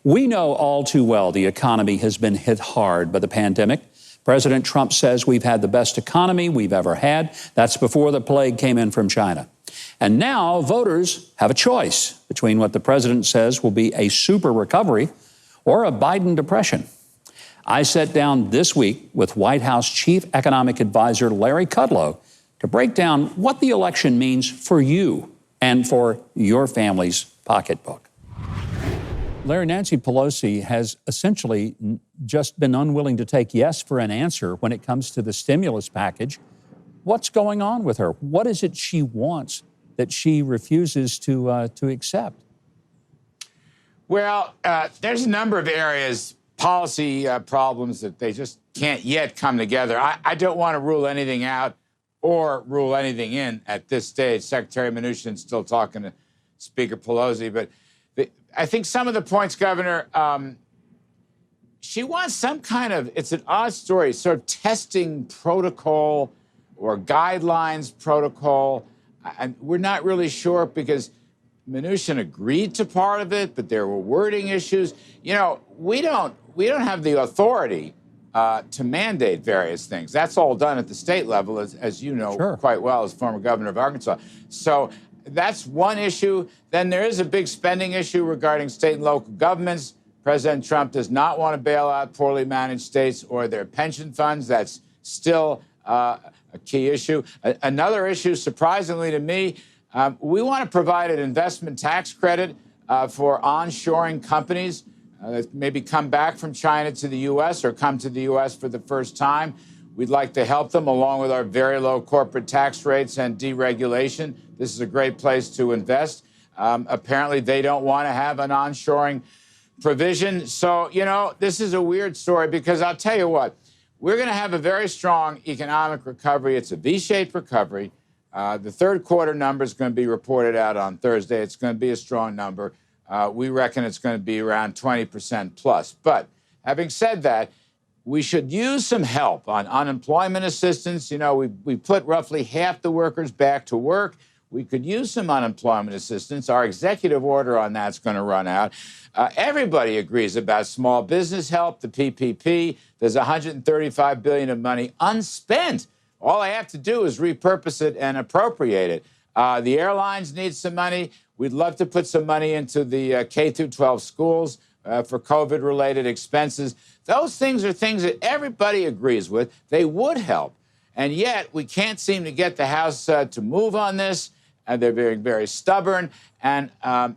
We know all too well the economy has been hit hard by the pandemic. President Trump says we've had the best economy we've ever had. That's before the plague came in from China. And now voters have a choice between what the president says will be a super recovery or a Biden depression. I sat down this week with White House Chief Economic Advisor Larry Kudlow to break down what the election means for you and for your family's pocketbook. Larry, Nancy Pelosi has essentially just been unwilling to take yes for an answer when it comes to the stimulus package. What's going on with her? What is it she wants that she refuses to accept? Well, there's a number of areas, policy problems that they just can't yet come together. I don't want to rule anything out or rule anything in at this stage. Secretary Mnuchin still talking to Speaker Pelosi, but I think some of the points, Governor, she wants some kind of, it's an odd story, sort of testing protocol or guidelines protocol. And we're not really sure because Mnuchin agreed to part of it, but there were wording issues. You know, we don't have the authority to mandate various things. That's all done at the state level, as you know Sure. quite well as former governor of Arkansas. So that's one issue. Then there is a big spending issue regarding state and local governments. President Trump does not want to bail out poorly managed states or their pension funds. That's still a key issue. Another issue, surprisingly to me, we want to provide an investment tax credit for onshoring companies that maybe come back from China to the U.S. or come to the U.S. for the first time. We'd like to help them along with our very low corporate tax rates and deregulation. This is a great place to invest. Apparently, they don't want to have an onshoring provision. So, you know, this is a weird story because I'll tell you what, we're going to have a very strong economic recovery. It's a V-shaped recovery. The third quarter number is going to be reported out on Thursday. It's going to be a strong number. We reckon it's going to be around 20% plus. But having said that, we should use some help on unemployment assistance. You know, we put roughly half the workers back to work. We could use some unemployment assistance. Our executive order on that's going to run out. Everybody agrees about small business help, the PPP. There's $135 billion of money unspent. All I have to do is repurpose it and appropriate it. The airlines need some money. We'd love to put some money into the K-12 schools for COVID-related expenses. Those things are things that everybody agrees with. They would help. And yet, we can't seem to get the House to move on this. They're very, very stubborn. And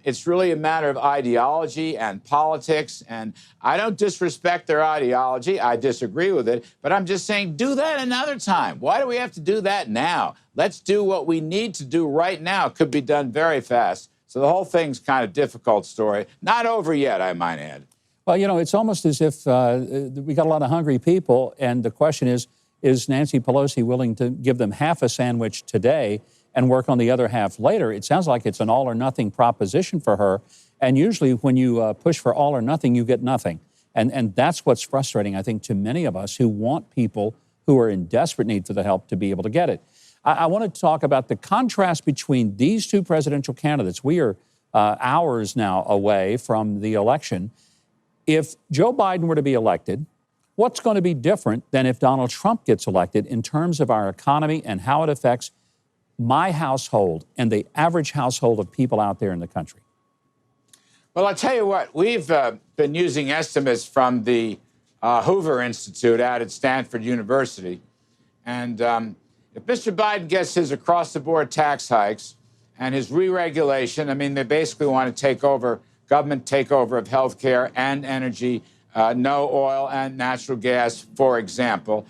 it's really a matter of ideology and politics. And I don't disrespect their ideology. I disagree with it. But I'm just saying, do that another time. Why do we have to do that now? Let's do what we need to do right now. It could be done very fast. So the whole thing's kind of difficult story. Not over yet, I might add. Well, you know, it's almost as if we got a lot of hungry people. And the question is Nancy Pelosi willing to give them half a sandwich today and work on the other half later? It sounds like it's an all or nothing proposition for her. And usually when you push for all or nothing, you get nothing. And that's what's frustrating, I think, to many of us who want people who are in desperate need for the help to be able to get it. I want to talk about the contrast between these two presidential candidates. We are hours now away from the election. If Joe Biden were to be elected, what's going to be different than if Donald Trump gets elected in terms of our economy and how it affects my household and the average household of people out there in the country? Well, I'll tell you what, we've been using estimates from the Hoover Institute out at Stanford University. And if Mr. Biden gets his across-the-board tax hikes and his re-regulation, I mean, they basically want to take over, government takeover of health care and energy, no oil and natural gas, for example.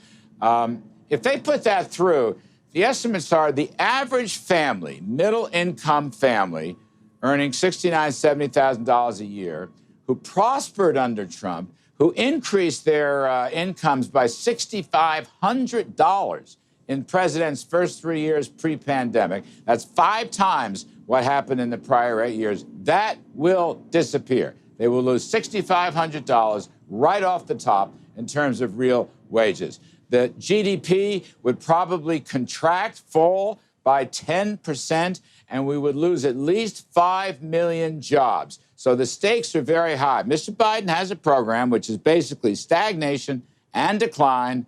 If they put that through, the estimates are the average family, middle-income family, earning $69,000, $70,000 a year, who prospered under Trump, who increased their incomes by $6,500 in president's first 3 years pre-pandemic. That's 5 times what happened in the prior 8 years. That will disappear. They will lose $6,500 right off the top in terms of real wages. The GDP would probably fall by 10%, and we would lose at least 5 million jobs. So the stakes are very high. Mr. Biden has a program which is basically stagnation and decline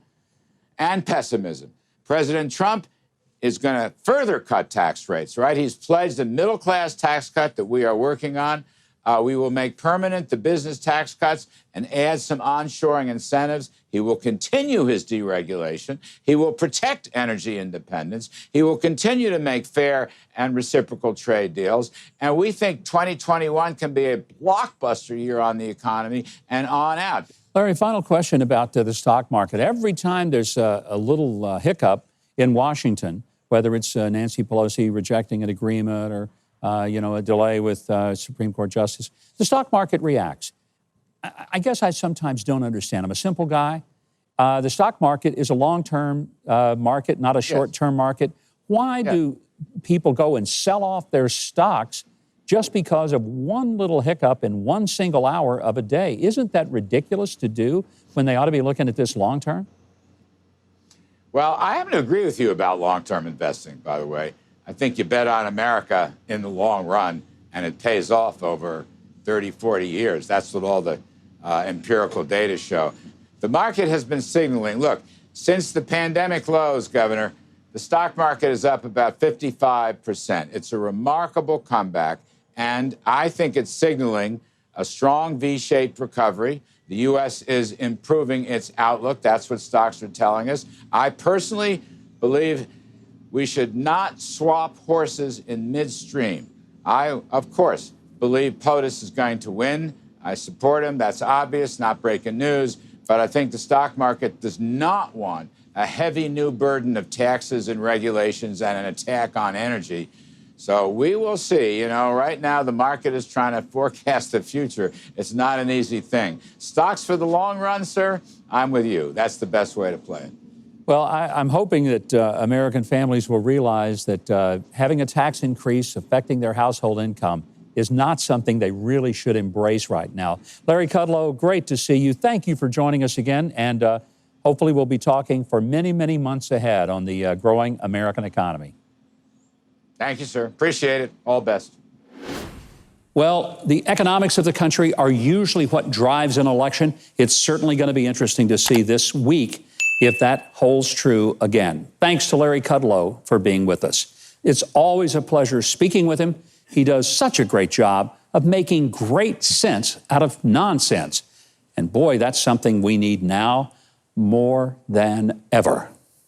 and pessimism. President Trump is going to further cut tax rates, right? He's pledged a middle-class tax cut that we are working on. We will make permanent the business tax cuts and add some onshoring incentives. He will continue his deregulation. He will protect energy independence. He will continue to make fair and reciprocal trade deals. And we think 2021 can be a blockbuster year on the economy and on out. Larry, final question about the stock market. Every time there's a little hiccup in Washington, whether it's Nancy Pelosi rejecting an agreement or a delay with Supreme Court justice, the stock market reacts. I guess I sometimes don't understand. I'm a simple guy. The stock market is a long-term market, not a short-term market. Why do people go and sell off their stocks just because of one little hiccup in one single hour of a day? Isn't that ridiculous to do when they ought to be looking at this long-term? Well, I happen to agree with you about long-term investing, by the way. I think you bet on America in the long run, and it pays off over 30, 40 years. That's what all the empirical data show. The market has been signaling, look, since the pandemic lows, Governor, the stock market is up about 55%. It's a remarkable comeback, and I think it's signaling a strong V-shaped recovery. The U.S. is improving its outlook. That's what stocks are telling us. I personally believe we should not swap horses in midstream. I, of course, believe POTUS is going to win. I support him. That's obvious, not breaking news. But I think the stock market does not want a heavy new burden of taxes and regulations and an attack on energy. So we will see. Right now the market is trying to forecast the future. It's not an easy thing. Stocks for the long run, sir, I'm with you. That's the best way to play it. Well, I'm hoping that American families will realize that having a tax increase affecting their household income is not something they really should embrace right now. Larry Kudlow, great to see you. Thank you for joining us again, and hopefully we'll be talking for many, many months ahead on the growing American economy. Thank you, sir. Appreciate it. All best. Well, the economics of the country are usually what drives an election. It's certainly going to be interesting to see this week if that holds true again. Thanks to Larry Kudlow for being with us. It's always a pleasure speaking with him. He does such a great job of making great sense out of nonsense. And boy, that's something we need now more than ever.